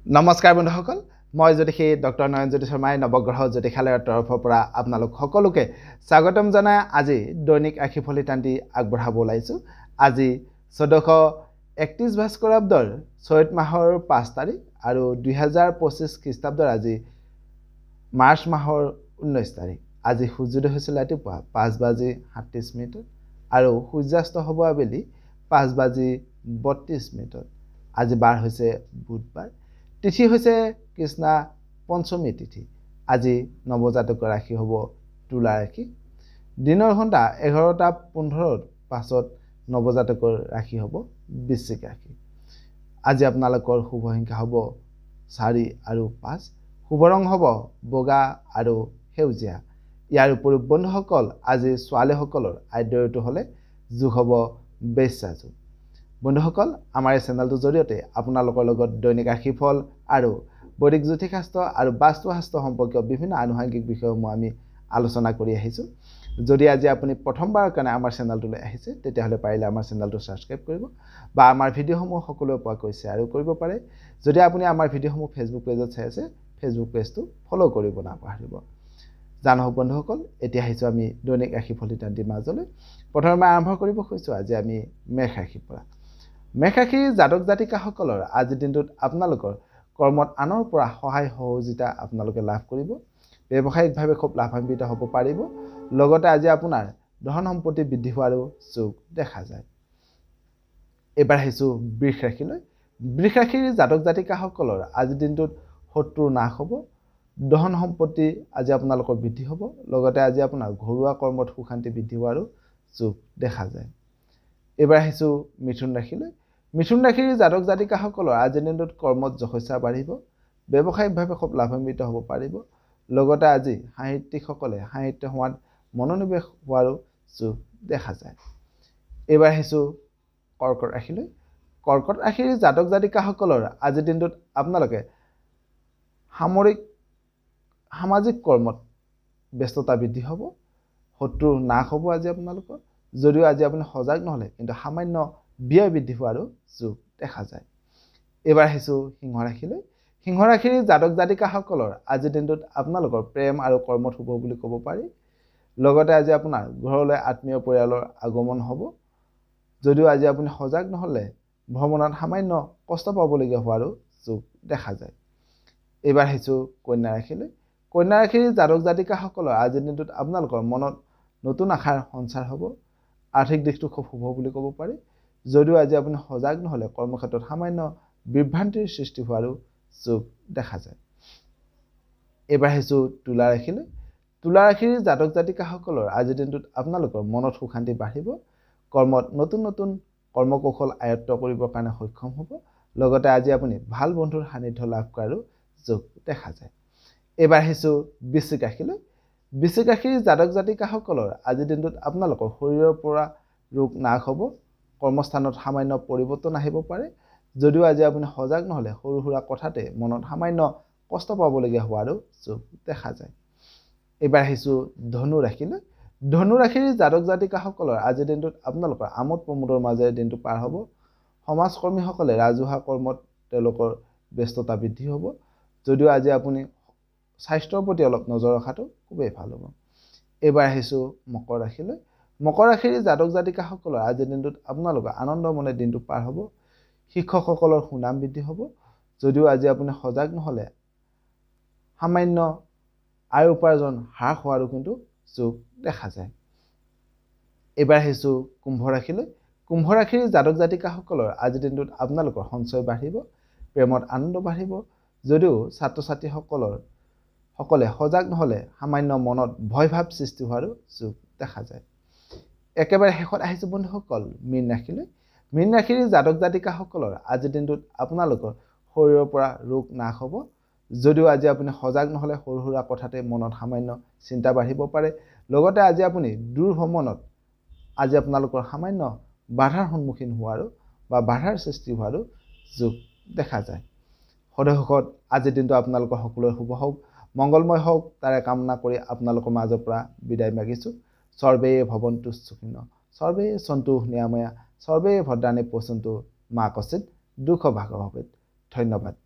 নমস্কাৰ বন্ধুসকল মই জ্যোতিষী ডক্টৰ নয়নজ্যোতি শৰ্মাই নৱগ্ৰহ জ্যোতিষালয়ৰ তৰফৰ পৰা আপোনালোক সকলোকে স্বাগতম জনাই আজি দৈনিক ৰাশিফলিতান্তি আগবঢ়াব ওলাইছো। আজি 1431 ভাস্কৰাব্দৰ চৈত মাহৰ 5 তাৰিখ আৰু 2025 খ্ৰীষ্টাব্দৰ আজি মাৰ্চ মাহৰ 19 তাৰিখ। আজি সূৰ্যোদয় হৈছিল ৰাতিপুৱা 5:37 আৰু সূৰ্যাস্ত হ'ব আবেলি 5:32। আজি বাৰ হৈছে বুধবাৰ। তিথি হৈছে কৃষ্ণা পঞ্চমী তিথি। আজি নৱজাতকৰ ৰাশি হ'ব তুলা ৰাশি। দিনৰ ঘণ্টা 11:15 পাছত নৱজাতকৰ ৰাশি হ'ব বৃশ্চিক ৰাশি। আজি আপোনালোকৰ শুভ সংখ্যা হ'ব 4 আৰু 5। শুভ ৰং হ'ব বগা আৰু সেউজীয়া। ইয়াৰ উপৰিও বন্ধুসকল আজি ছোৱালীসকলৰ আদ্য ঋতু হ'লে যোগ হ'ব বেশ্যা যোগ। বন্ধুসকল আমাৰ এই চেনেলটোৰ জৰিয়তে আপোনালোকৰ লগত দৈনিক ৰাশিফল আৰু বৈদিক জ্যোতিষশাস্ত্ৰ আৰু বাস্তুশাস্ত্ৰ সম্পৰ্কীয় বিভিন্ন আনুষংগিক বিষয়সমূহ আমি আলোচনা কৰি আহিছোঁ। যদি আজি আপুনি প্ৰথমবাৰৰ কাৰণে আমাৰ চেনেলটোলৈ আহিছে তেতিয়াহ'লে পাৰিলে আমাৰ চেনেলটো ছাবস্ক্ৰাইব কৰিব বা আমাৰ ভিডিঅ'সমূহ সকলোৱে পোৱাকৈ শ্বেয়াৰো কৰিব পাৰে। যদি আপুনি আমাৰ ভিডিঅ'সমূহ ফেচবুক পেজত চাই আছে ফেচবুক পেজটো ফ'ল' কৰিব নাপাহৰিব। জানক বন্ধুসকল এতিয়া আহিছোঁ আমি দৈনিক ৰাশিফলিতান্তিৰ মাজলৈ। প্ৰথমে আৰম্ভ কৰিব খুজিছোঁ আজি আমি মেষ ৰাশিৰ পৰা। মেষ ৰাশিৰ জাতক জাতিকাসকলৰ আজিৰ দিনটোত আপোনালোকৰ কৰ্মত আনৰ পৰা সহায় সহযোগিতা আপোনালোকে লাভ কৰিব। ব্যৱসায়িকভাৱে খুব লাভান্বিত হ'ব পাৰিব। লগতে আজি আপোনাৰ ধন সম্পত্তি বৃদ্ধি হোৱাৰো যোগ দেখা যায়। এইবাৰ আহিছোঁ বৃষ ৰাশিলৈ। বৃষ ৰাশিৰ জাতক জাতিকাসকলৰ আজিৰ দিনটোত শত্ৰু নাশ হ'ব। ধন সম্পত্তি আজি আপোনালোকৰ বৃদ্ধি হ'ব। লগতে আজি আপোনাৰ ঘৰুৱা কৰ্মত সুখ শান্তি বৃদ্ধি হোৱাৰো যোগ দেখা যায়। এইবাৰ আহিছোঁ মিথুন ৰাশিলৈ। মিথুন ৰাশিৰ জাতক জাতিকাসকলৰ আজিৰ দিনটোত কৰ্মত যশস্যা বাঢ়িব। ব্যৱসায়িকভাৱে খুব লাভান্বিত হ'ব পাৰিব। লগতে আজি সাহিত্যিকসকলে সাহিত্য সমাজত মনোনিৱেশ হোৱাৰো যোগ দেখা যায়। এইবাৰ আহিছোঁ কৰ্কট ৰাশিলৈ। কৰ্কট ৰাশিৰ জাতক জাতিকাসকলৰ আজিৰ দিনটোত আপোনালোকে সামাজিক কৰ্মত ব্যস্ততা বৃদ্ধি হ'ব। শত্ৰু নাশ হ'ব আজি আপোনালোকৰ। যদিও আজি আপুনি সজাগ নহ'লে কিন্তু সামান্য ব্যয় বৃদ্ধি হোৱাৰো যোগ দেখা যায়। এইবাৰ আহিছোঁ সিংহ ৰাশিলৈ। সিংহ ৰাশিৰ জাতক জাতিকাসকলৰ আজিৰ দিনটোত আপোনালোকৰ প্ৰেম আৰু কৰ্মত শুভ বুলি ক'ব পাৰি। লগতে আজি আপোনাৰ ঘৰলৈ আত্মীয় পৰিয়ালৰ আগমন হ'ব। যদিও আজি আপুনি সজাগ নহ'লে ভ্ৰমণত সামান্য কষ্ট পাবলগীয়া হোৱাৰো যোগ দেখা যায়। এইবাৰ আহিছোঁ কন্যা ৰাশিলৈ। কন্যা ৰাশিৰ জাতক জাতিকাসকলৰ আজিৰ দিনটোত আপোনালোকৰ মনত নতুন আশাৰ সঞ্চাৰ হ'ব। আৰ্থিক দিশটো খুব শুভ বুলি ক'ব পাৰি। যদিও আজি আপুনি সজাগ নহ'লে কৰ্মক্ষেত্ৰত সামান্য বিভ্ৰান্তিৰ সৃষ্টি হোৱাৰো যোগ দেখা যায়। এইবাৰ আহিছোঁ তুলা ৰাশিলৈ। তুলা ৰাশিৰ জাতক জাতিকাসকলৰ আজিৰ দিনটোত আপোনালোকৰ মনত সুখ শান্তি বাঢ়িব। কৰ্মত নতুন নতুন কৰ্মকৌশল আয়ত্ব কৰিবৰ কাৰণে সক্ষম হ'ব। লগতে আজি আপুনি ভাল বন্ধুৰ সান্নিধ্য লাভ কৰাৰো যোগ দেখা যায়। এইবাৰ আহিছোঁ বৃশ্চিক ৰাশিলৈ। বৃশ্চিক ৰাশিৰ জাতক জাতিকাসকলৰ আজিৰ দিনটোত আপোনালোকৰ শৰীৰৰ পৰা ৰোগ নাশ হ'ব। কৰ্মস্থানত সামান্য পৰিৱৰ্তন আহিব পাৰে। যদিও আজি আপুনি সজাগ নহ'লে সৰু সুৰা কথাতে মনত সামান্য কষ্ট পাবলগীয়া হোৱাৰো যোগ দেখা যায়। এইবাৰ আহিছোঁ ধনু ৰাশিলৈ। ধনু ৰাশিৰ জাতক জাতিকাসকলৰ আজিৰ দিনটোত আপোনালোকৰ আমোদ প্ৰমোদৰ মাজেৰে দিনটো পাৰ হ'ব। সমাজকৰ্মীসকলে ৰাজহুৱা কৰ্মত তেওঁলোকৰ ব্যস্ততা বৃদ্ধি হ'ব। যদিও আজি আপুনি স্বাস্থ্যৰ প্ৰতি অলপ নজৰ ৰখাটো খুবেই ভাল হ'ব। এইবাৰ আহিছোঁ মকৰ ৰাশিলৈ। মকৰ ৰাশিৰ জাতক জাতিকাসকলৰ আজিৰ দিনটোত আপোনালোকৰ আনন্দ মনে দিনটো পাৰ হ'ব। শিক্ষকসকলৰ সুনাম বৃদ্ধি হ'ব। যদিও আজি আপুনি সজাগ নহ'লে সামান্য আয় উপাৰ্জন হ্ৰাস হোৱাৰো কিন্তু যোগ দেখা যায়। এইবাৰ আহিছোঁ কুম্ভ ৰাশিলৈ। কুম্ভ ৰাশিৰ জাতক জাতিকাসকলৰ আজিৰ দিনটোত আপোনালোকৰ সঞ্চয় বাঢ়িব। প্ৰেমত আনন্দ বাঢ়িব। যদিও ছাত্ৰ ছাত্ৰীসকলে সজাগ নহ'লে সামান্য মনত ভয় ভাৱ সৃষ্টি হোৱাৰো যোগ দেখা যায়। একেবাৰে শেষত আহিছোঁ বন্ধুসকল মীন ৰাশিলৈ। মীন ৰাশিৰ জাতক জাতিকাসকলৰ আজিৰ দিনটোত আপোনালোকৰ শৰীৰৰ পৰা ৰোগ নাশ হ'ব। যদিও আজি আপুনি সজাগ নহ'লে সৰু সুৰা কথাতে মনত সামান্য চিন্তা বাঢ়িব পাৰে। লগতে আজি আপুনি দূৰ ভ্ৰমণত আজি আপোনালোকৰ সামান্য বাধাৰ সন্মুখীন হোৱাৰো বা বাধাৰ সৃষ্টি হোৱাৰো যোগ দেখা যায়। সদশেষত আজিৰ দিনটো আপোনালোকৰ সকলোৰে শুভ হওক, মংগলময় হওক তাৰে কামনা কৰি আপোনালোকৰ মাজৰ পৰা বিদায় মাগিছোঁ। সৰ্বে ভৱন্তু সুখিনঃ, সৰ্বে সন্তু নিৰাময়া, সৰ্বে ভদ্ৰাণি পশ্যন্তু মা কশ্চিৎ দুঃখ ভাগ ভৱেৎ। ধন্যবাদ।